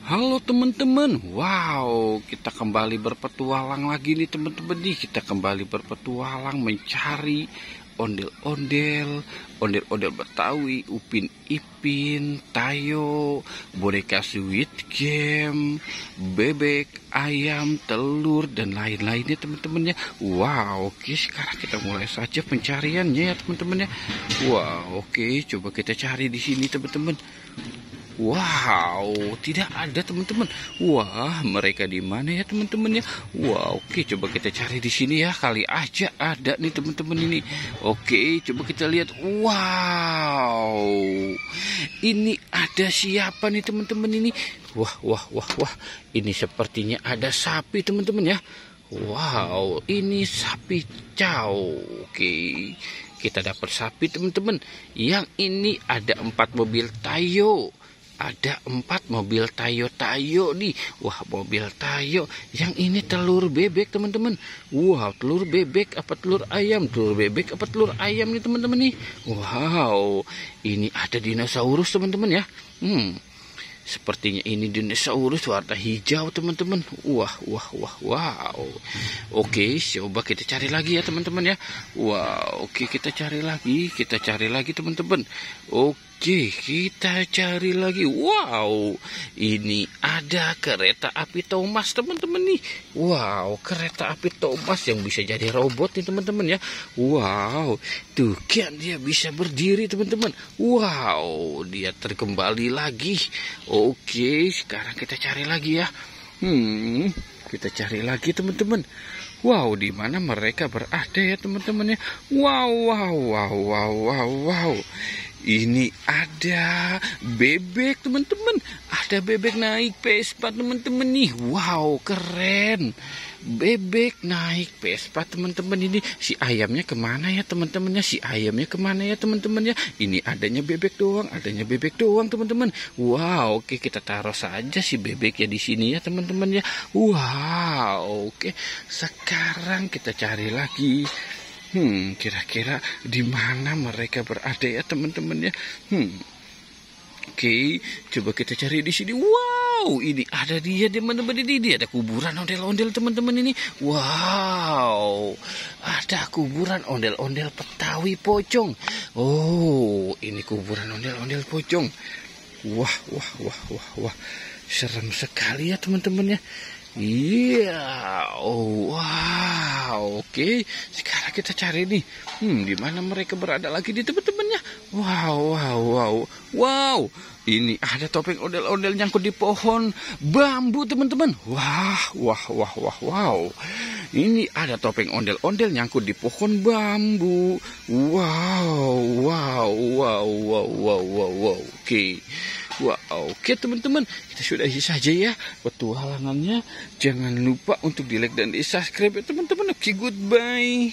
Halo teman-teman, wow, kita kembali berpetualang lagi nih teman-teman nih. Kita kembali berpetualang mencari ondel-ondel, ondel-ondel Betawi, Upin Ipin, Tayo, boneka Squid Game, bebek, ayam, telur, dan lain-lainnya teman-temannya. Wow, oke, sekarang kita mulai saja pencariannya ya teman-temannya. Wow, oke, coba kita cari di sini teman-teman. Wow, tidak ada teman-teman. Wah, mereka di mana ya teman-teman ya? Wow, oke, coba kita cari di sini ya. Kali aja ada nih teman-teman ini. Oke, coba kita lihat. Wow, ini ada siapa nih teman-teman ini? Wah. Ini sepertinya ada sapi teman-teman ya. Wow, ini sapi cow. Oke, kita dapat sapi teman-teman. Yang ini ada 4 mobil Tayo. Ada 4 mobil Tayo nih. Wah, mobil Tayo. Yang ini telur bebek teman-teman. Wow, telur bebek apa telur ayam? Telur bebek apa telur ayam nih teman-teman nih. Wow, ini ada dinosaurus teman-teman ya. Sepertinya ini dinosaurus warna hijau teman-teman. Wow. Oke, coba kita cari lagi ya teman-teman ya. Wow, oke, kita cari lagi teman-teman. Oke, kita cari lagi. Wow, ini ada kereta api Thomas teman-teman nih. Wow, kereta api Thomas yang bisa jadi robot nih teman-teman ya. Wow, tuh kan dia bisa berdiri teman-teman. Wow, dia terkembali lagi. Oke, sekarang kita cari lagi ya. Kita cari lagi teman-teman. Wow, di mana mereka berada ya teman-teman ya. Wow. Ini ada bebek teman-teman. Ada bebek naik Vespa teman-teman nih. Wow, keren. Bebek naik Vespa teman-teman ini. Si ayamnya kemana ya teman-teman ya? Ini adanya bebek doang teman-teman. Wow, oke, kita taruh saja si bebeknya di sini ya teman-teman ya. Wow, oke. Sekarang kita cari lagi. Kira-kira di mana mereka berada ya teman-teman ya? Oke, coba kita cari di sini. Wow, ini ada dia teman-teman ini. Dia ada kuburan ondel-ondel teman-teman ini. Wow, ada kuburan ondel-ondel Betawi pocong. Oh, ini kuburan ondel-ondel pocong. Wah. Serem sekali ya teman-teman ya. Iya, wow, oke. Sekarang kita cari nih, di mana mereka berada lagi di teman-temannya. Wow. Ini ada topeng ondel-ondel nyangkut di pohon bambu teman-teman. Wow. Ini ada topeng ondel-ondel nyangkut di pohon bambu. Wow. Oke. Oke teman-teman, kita sudahi saja ya petualangannya. Jangan lupa untuk di like dan di subscribe ya teman-teman. Oke, goodbye.